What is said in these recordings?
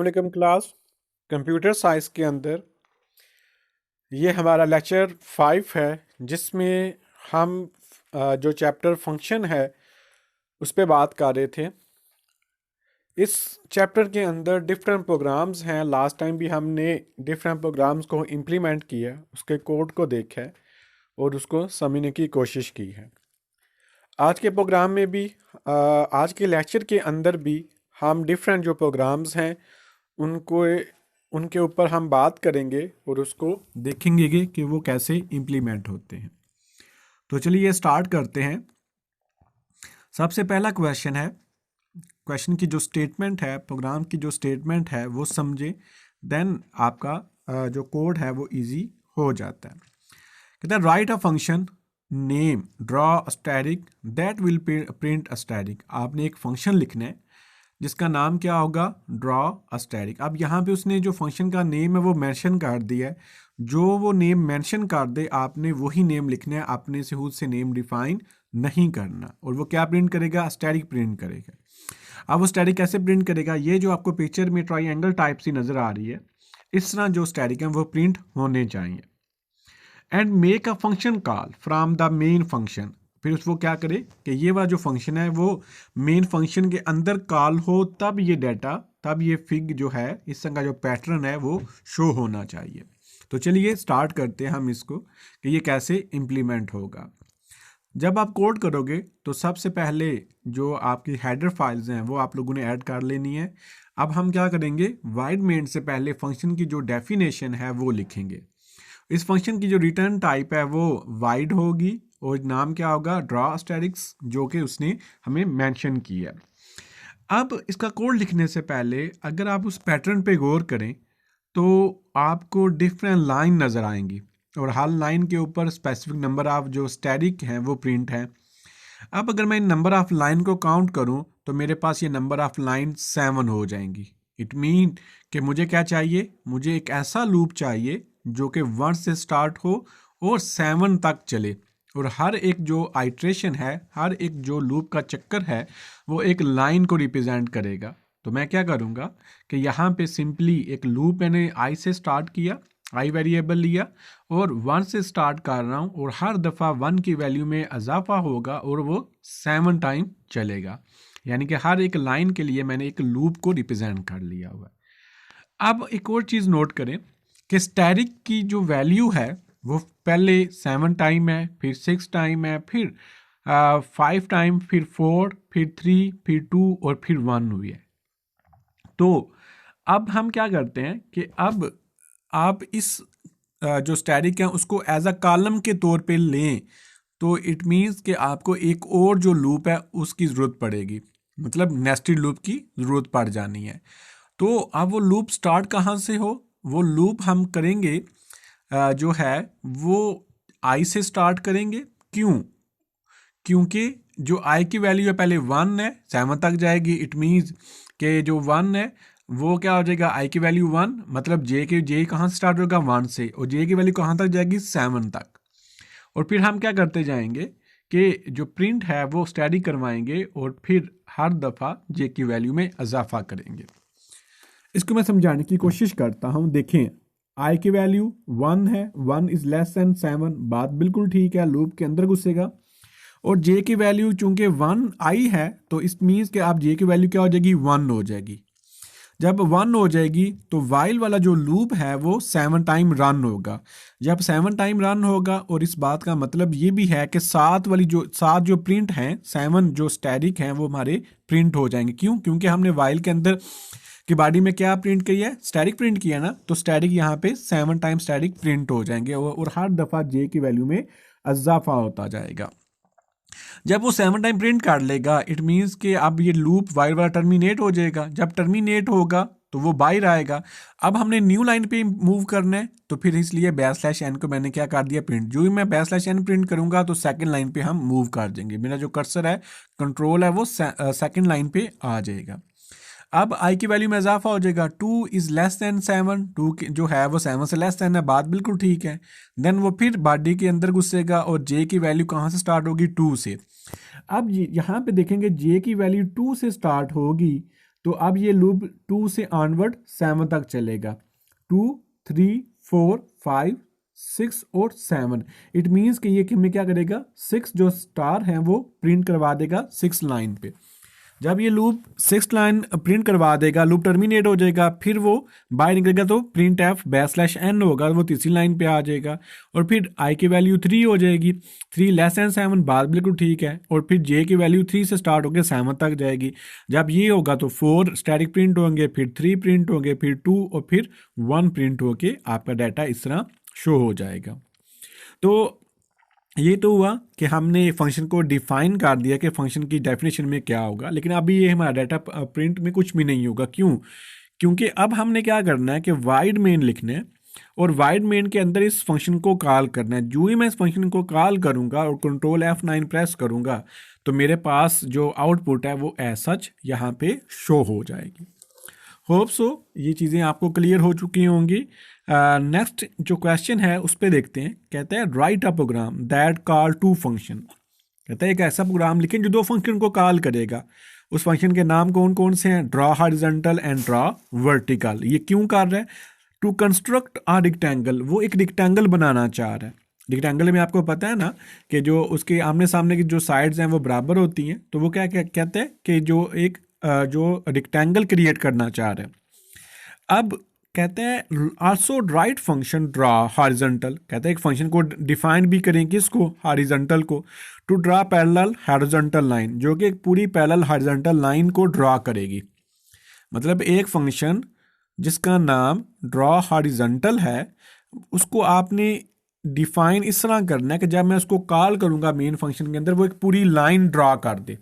वालेकुम class. Computer science के अंदर ये हमारा लेक्चर 5 है, जिसमें हम जो चैप्टर फंक्शन है उस पर बात कर रहे थे। इस चैप्टर के अंदर डिफरेंट प्रोग्राम्स हैं। लास्ट टाइम भी हमने डिफरेंट प्रोग्राम्स को इम्प्लीमेंट किया, उसके कोड को देखा है और उसको समझने की कोशिश की है। आज के प्रोग्राम में भी आज के लेक्चर के अंदर भी हम डिफरेंट जो प्रोग्राम्स हैं उनको उनके ऊपर हम बात करेंगे और उसको देखेंगे कि वो कैसे इम्प्लीमेंट होते हैं। तो चलिए स्टार्ट करते हैं। सबसे पहला क्वेश्चन है, क्वेश्चन की जो स्टेटमेंट है, प्रोग्राम की जो स्टेटमेंट है वो समझे, देन आपका जो कोड है वो इजी हो जाता है। कहते हैं write a function name draw static that will print a static. आपने एक फंक्शन लिखना है जिसका नाम क्या होगा, ड्रॉ अ स्टैटिक। अब यहाँ पे उसने जो फंक्शन का नेम है वो मेंशन कर दिया है। जो वो नेम मेंशन कर दे आपने वही नेम लिखना है, अपने से खुद से नेम डिफाइन नहीं करना। और वो क्या प्रिंट करेगा, स्टैटिक प्रिंट करेगा। अब वो स्टैटिक कैसे प्रिंट करेगा, ये जो आपको पिक्चर में ट्राइंगल टाइप सी नजर आ रही है, इस तरह जो स्टैटिक है वो प्रिंट होने चाहिए। And make a function call from the main function. फिर उसको क्या करे कि ये वाला जो फंक्शन है वो मेन फंक्शन के अंदर कॉल हो, तब ये डाटा, तब ये फिग जो है, इस तरह का जो पैटर्न है वो शो होना चाहिए। तो चलिए स्टार्ट करते हैं हम इसको कि ये कैसे इम्प्लीमेंट होगा। जब आप कोड करोगे तो सबसे पहले जो आपकी हेडर फाइल्स हैं वो आप लोगों ने ऐड कर लेनी है। अब हम क्या करेंगे, वाइड मेन से पहले फंक्शन की जो डेफिनेशन है वो लिखेंगे। इस फंक्शन की जो रिटर्न टाइप है वो वाइड होगी और नाम क्या होगा, ड्रॉ स्टैटिक्स, जो कि उसने हमें मेंशन किया। अब इसका कोड लिखने से पहले अगर आप उस पैटर्न पे गौर करें तो आपको डिफरेंट लाइन नज़र आएंगी और हर लाइन के ऊपर स्पेसिफिक नंबर ऑफ जो स्टैटिक हैं वो प्रिंट हैं। अब अगर मैं नंबर ऑफ लाइन को काउंट करूं तो मेरे पास ये नंबर ऑफ लाइन 7 हो जाएंगी। इट मीन कि मुझे क्या चाहिए, मुझे एक ऐसा लूप चाहिए जो कि 1 से स्टार्ट हो और 7 तक चले, और हर एक जो आइट्रेशन है, हर एक जो लूप का चक्कर है वो एक लाइन को रिप्रेजेंट करेगा। तो मैं क्या करूँगा कि यहाँ पे सिंपली एक लूप मैंने आई से स्टार्ट किया, आई वेरिएबल लिया और 1 से स्टार्ट कर रहा हूँ, और हर दफ़ा 1 की वैल्यू में इजाफा होगा और वो 7 टाइम चलेगा। यानी कि हर एक लाइन के लिए मैंने एक लूप को रिप्रेजेंट कर लिया हुआ है। अब एक और चीज़ नोट करें कि स्टैटिक की जो वैल्यू है वो पहले 7 टाइम है, फिर 6 टाइम है, फिर 5 टाइम, फिर 4, फिर 3, फिर 2 और फिर 1 हुई है। तो अब हम क्या करते हैं कि अब आप इस जो स्टैटिक है उसको एज अ कॉलम के तौर पे लें, तो इट मीन्स कि आपको एक और जो लूप है उसकी ज़रूरत पड़ेगी, मतलब नेस्टेड लूप की ज़रूरत पड़ जानी है। तो अब वो लूप स्टार्ट कहाँ से हो, वो लूप हम करेंगे जो है वो आई से स्टार्ट करेंगे। क्यों? क्योंकि जो आई की वैल्यू है पहले 1 है, 7 तक जाएगी। इट मीन्स कि जो 1 है वो क्या हो जाएगा, आई की वैल्यू 1, मतलब जे कहाँ से स्टार्ट होगा, 1 से, और जे की वैल्यू कहाँ तक जाएगी, 7 तक। और फिर हम क्या करते जाएंगे कि जो प्रिंट है वो स्टैटिक करवाएंगे और फिर हर दफ़ा जे की वैल्यू में इजाफा करेंगे। इसको मैं समझाने की कोशिश करता हूँ। देखें, आई की वैल्यू 1 है, 1 इज लेस देन 7, बात बिल्कुल ठीक है, लूप के अंदर घुसेगा। और जे की वैल्यू चूंकि 1 आई है तो इस मीन्स कि आप जे की वैल्यू क्या हो जाएगी, 1 हो जाएगी। जब 1 हो जाएगी तो वाइल वाला जो लूप है वो 7 टाइम रन होगा। जब 7 टाइम रन होगा, और इस बात का मतलब ये भी है कि 7 जो प्रिंट हैं, 7 जो स्टैटिक हैं वो हमारे प्रिंट हो जाएंगे। क्यों? क्योंकि हमने वाइल के अंदर की बॉडी में क्या प्रिंट किया है, स्टैटिक प्रिंट किया ना, तो स्टैटिक यहाँ पे 7 टाइम स्टैटिक प्रिंट हो जाएंगे और हर दफ़ा जे की वैल्यू में इजाफा होता जाएगा। जब वो 7 टाइम प्रिंट कर लेगा, इट मीन्स कि अब ये लूप वाइल वाला टर्मिनेट हो जाएगा। जब टर्मिनेट होगा तो वो बाहर आएगा। अब हमने न्यू लाइन पे मूव करना है, तो फिर इसलिए /n को मैंने क्या कर दिया, प्रिंट। जो ही मैं /n प्रिंट करूंगा तो सेकंड लाइन पे हम मूव कर देंगे। मेरा जो कर्सर है, कंट्रोल है, वो सेकंड लाइन पे आ जाएगा। अब आई की वैल्यू में इजाफा हो जाएगा, 2 इज लेस देन 7, 2 जो है वो 7 से लेस देन है, बात बिल्कुल ठीक है। देन वो फिर बॉडी के अंदर घुसेगा और जे की वैल्यू कहाँ से स्टार्ट होगी, 2 से। अब यहाँ पे देखेंगे जे की वैल्यू 2 से स्टार्ट होगी, तो अब ये लूप 2 से ऑनवर्ड 7 तक चलेगा। 2, 3, 4, 5, 6 और 7। इट मीन्स कि ये हमें क्या करेगा, 6 जो स्टार है वो प्रिंट करवा देगा 6 लाइन पे। जब ये लूप 6 लाइन प्रिंट करवा देगा, लूप टर्मिनेट हो जाएगा, फिर वो बाहर निकलेगा तो प्रिंट एफ /n होगा, वो तीसरी लाइन पे आ जाएगा। और फिर आई की वैल्यू 3 हो जाएगी, 3 लेस दैन 7, बात बिल्कुल ठीक है। और फिर जे की वैल्यू 3 से स्टार्ट होकर 7 तक जाएगी। जब ये होगा तो 4 स्टैटिक प्रिंट होंगे, फिर 3 प्रिंट होंगे, फिर 2 और फिर 1 प्रिंट होके आपका डाटा इस तरह शो हो जाएगा। तो ये तो हुआ कि हमने फंक्शन को डिफाइन कर दिया कि फंक्शन की डेफिनेशन में क्या होगा, लेकिन अभी ये हमारा डाटा प्रिंट में कुछ भी नहीं होगा। क्यों? क्योंकि अब हमने क्या करना है कि वाइड मेन लिखना है और वाइड मेन के अंदर इस फंक्शन को कॉल करना है। जो ही मैं इस फंक्शन को कॉल करूंगा और कंट्रोल F9 प्रेस करूंगा तो मेरे पास जो आउटपुट है वो एज सच यहाँ पे शो हो जाएगी। होप सो ये चीज़ें आपको क्लियर हो चुकी होंगी। नेक्स्ट जो क्वेश्चन है उस पर देखते हैं। कहते हैं write a program that call to function. कहता है एक ऐसा प्रोग्राम लिखें जो दो फंक्शन को कॉल करेगा। उस फंक्शन के नाम कौन कौन से हैं? Draw horizontal and draw vertical. ये क्यों कर रहा है? टू कंस्ट्रक्ट अ रिक्टेंगल, वो एक रिक्टेंगल बनाना चाह रहा है। रिक्टेंगल में आपको पता है ना कि जो उसके आमने सामने की जो साइड्स हैं वो बराबर होती हैं, तो वो क्या कहते हैं कि जो एक जो रिक्टेंगल क्रिएट करना चाह रहे हैं। अब कहते हैं also right function draw horizontal. कहते हैं एक फंक्शन को डिफाइन भी करें, किसको? हॉरिजॉन्टल को। To draw parallel horizontal line, जो कि एक पूरी पैरेलल हॉरिजॉन्टल लाइन को ड्रॉ करेगी। मतलब एक फंक्शन जिसका नाम ड्रॉ हॉरिजॉन्टल है उसको आपने डिफाइन इस तरह करना है कि जब मैं उसको कॉल करूंगा मेन फंक्शन के अंदर वो एक पूरी लाइन ड्रॉ कर दे।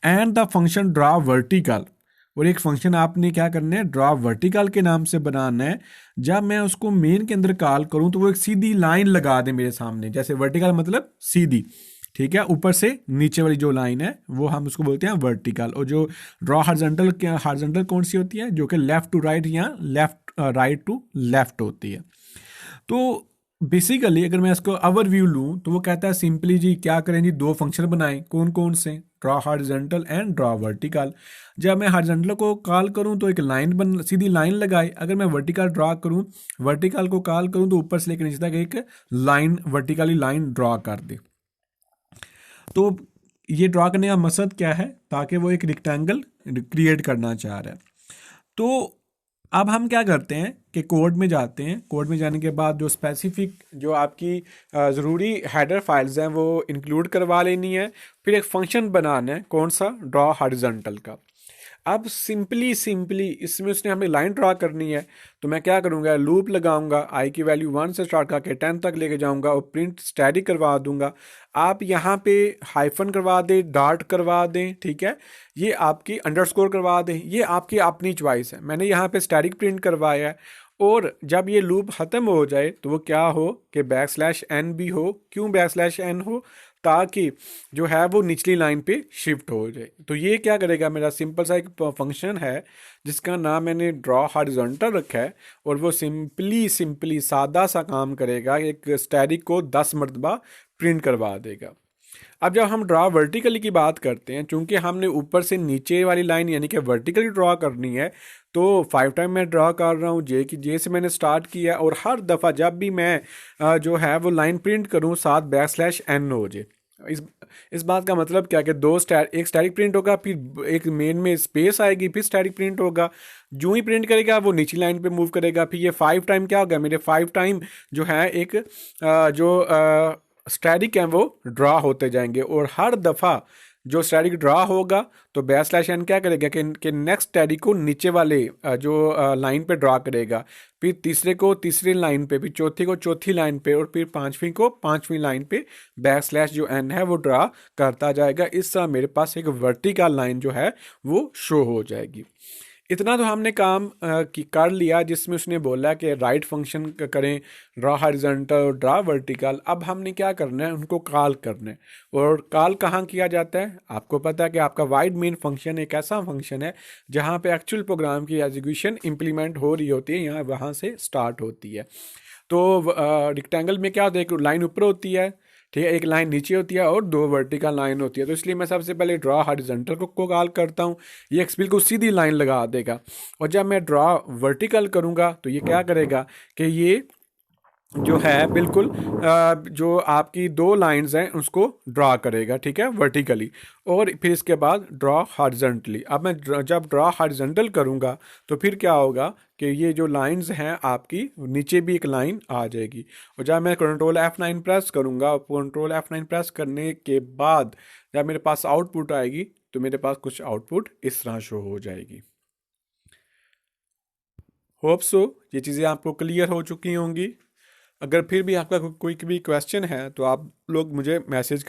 And the function draw vertical, और एक फंक्शन आपने क्या करना है? ड्रॉ वर्टिकल के नाम से बनाना है। जब मैं उसको मेन के अंदर कॉल करूं तो वो एक सीधी लाइन लगा दे मेरे सामने। जैसे वर्टिकल मतलब सीधी, ठीक है, ऊपर से नीचे वाली जो लाइन है वो हम उसको बोलते हैं वर्टिकल। और जो ड्रॉ हॉरिजॉन्टल, हॉरिजॉन्टल कौन सी होती है? जो कि लेफ्ट टू राइट या लेफ्ट राइट टू लेफ्ट होती है। तो बेसिकली अगर मैं इसको ओवरव्यू लूँ तो वो कहता है सिंपली जी क्या करें जी, दो फंक्शन बनाएं। कौन कौन से? Draw horizontal and draw vertical. जब मैं हॉरिजॉन्टल को कॉल करूं तो एक लाइन बन, सीधी लाइन लगाए। अगर मैं वर्टिकल ड्रॉ करूं, वर्टिकल को कॉल करूं तो ऊपर से लेकर नीचे तक एक लाइन, वर्टिकली लाइन ड्रॉ कर दे। तो ये ड्रॉ करने का मकसद क्या है? ताकि वो एक रिक्टेंगल क्रिएट करना चाह रहा है। तो अब हम क्या करते हैं कि कोड में जाते हैं। कोड में जाने के बाद जो स्पेसिफिक जो आपकी ज़रूरी हेडर फाइल्स हैं वो इंक्लूड करवा लेनी है। फिर एक फंक्शन बनाना है, कौन सा? ड्रॉ हॉरिजॉन्टल का। अब सिंपली इसमें उसने हमें लाइन ड्रॉ करनी है, तो मैं क्या करूँगा? लूप लगाऊंगा, आई की वैल्यू 1 से स्टार्ट करके 10 तक लेके जाऊंगा और प्रिंट स्टैटिक करवा दूंगा। आप यहाँ पे हाइफन करवा दें, डॉट करवा दें, ठीक है, ये आपकी अंडरस्कोर करवा दें, ये आपकी अपनी चॉइस है। मैंने यहाँ पे स्टैटिक प्रिंट करवाया है। और जब ये लूप ख़त्म हो जाए तो वो क्या हो कि \n भी हो। क्यों \n हो? ताकि जो है वो निचली लाइन पे शिफ्ट हो जाए। तो ये क्या करेगा? मेरा सिंपल सा एक फंक्शन है जिसका नाम मैंने ड्रॉ हॉरिजॉन्टल रखा है और वो सिंपली सादा सा काम करेगा। एक स्टैटिक को 10 मरतबा प्रिंट करवा देगा। अब जब हम ड्रॉ वर्टिकली की बात करते हैं, चूंकि हमने ऊपर से नीचे वाली लाइन यानी कि वर्टिकली ड्रॉ करनी है, तो 5 टाइम मैं ड्रॉ कर रहा हूँ। जे से मैंने स्टार्ट किया और हर दफ़ा जब भी मैं जो है वो लाइन प्रिंट करूँ साथ \n हो जाए। इस बात का मतलब क्या कि एक स्टैटिक प्रिंट होगा, फिर एक मेन में स्पेस आएगी, फिर स्टैटिक प्रिंट होगा। जो ही प्रिंट करेगा वो नीचे लाइन पे मूव करेगा। फिर ये 5 टाइम क्या होगा? मेरे 5 टाइम जो है एक जो स्टैटिक हैं वो ड्रॉ होते जाएंगे। और हर दफ़ा जो स्टैटिक ड्रॉ होगा तो \n क्या करेगा कि नेक्स्ट स्टैटिक को नीचे वाले जो लाइन पे ड्रॉ करेगा, फिर तीसरे को तीसरी लाइन पे, फिर चौथी को चौथी लाइन पे और फिर पांचवी को पांचवी लाइन पे जो n है वो ड्रॉ करता जाएगा। इस तरह मेरे पास एक वर्टिकल लाइन जो है वो शो हो जाएगी। इतना तो हमने काम कर लिया जिसमें उसने बोला कि राइट फंक्शन करें, ड्रॉ हॉरिजॉन्टल और ड्रॉ वर्टिकल। अब हमने क्या करना है? उनको कॉल करना है। और कॉल कहाँ किया जाता है? आपको पता है कि आपका वाइड मेन फंक्शन एक ऐसा फंक्शन है जहाँ पे एक्चुअल प्रोग्राम की एग्जीक्यूशन इम्प्लीमेंट हो रही होती है, यहाँ वहाँ से स्टार्ट होती है। तो रिक्टेंगल में क्या होता है? एक लाइन ऊपर होती है, ठीक है, एक लाइन नीचे होती है और दो वर्टिकल लाइन होती है। तो इसलिए मैं सबसे पहले ड्रा हॉरिजॉन्टल को कॉल करता हूँ, ये बिल्कुल सीधी लाइन लगा देगा। और जब मैं ड्रा वर्टिकल करूँगा तो ये क्या करेगा कि ये जो है बिल्कुल जो आपकी दो लाइंस हैं उसको ड्रा करेगा, ठीक है, वर्टिकली। और फिर इसके बाद ड्रा हॉरिजॉन्टली। अब मैं जब ड्रा हॉरिजॉन्टल करूँगा तो फिर क्या होगा कि ये जो लाइंस हैं आपकी नीचे भी एक लाइन आ जाएगी। और जब मैं कंट्रोल F9 प्रेस करूँगा और कंट्रोल F9 प्रेस करने के बाद जब मेरे पास आउटपुट आएगी तो मेरे पास कुछ आउटपुट इस तरह शो हो जाएगी। होप सो ये चीज़ें आपको क्लियर हो चुकी होंगी। अगर फिर भी आपका कोई भी क्वेश्चन है तो आप लोग मुझे मैसेज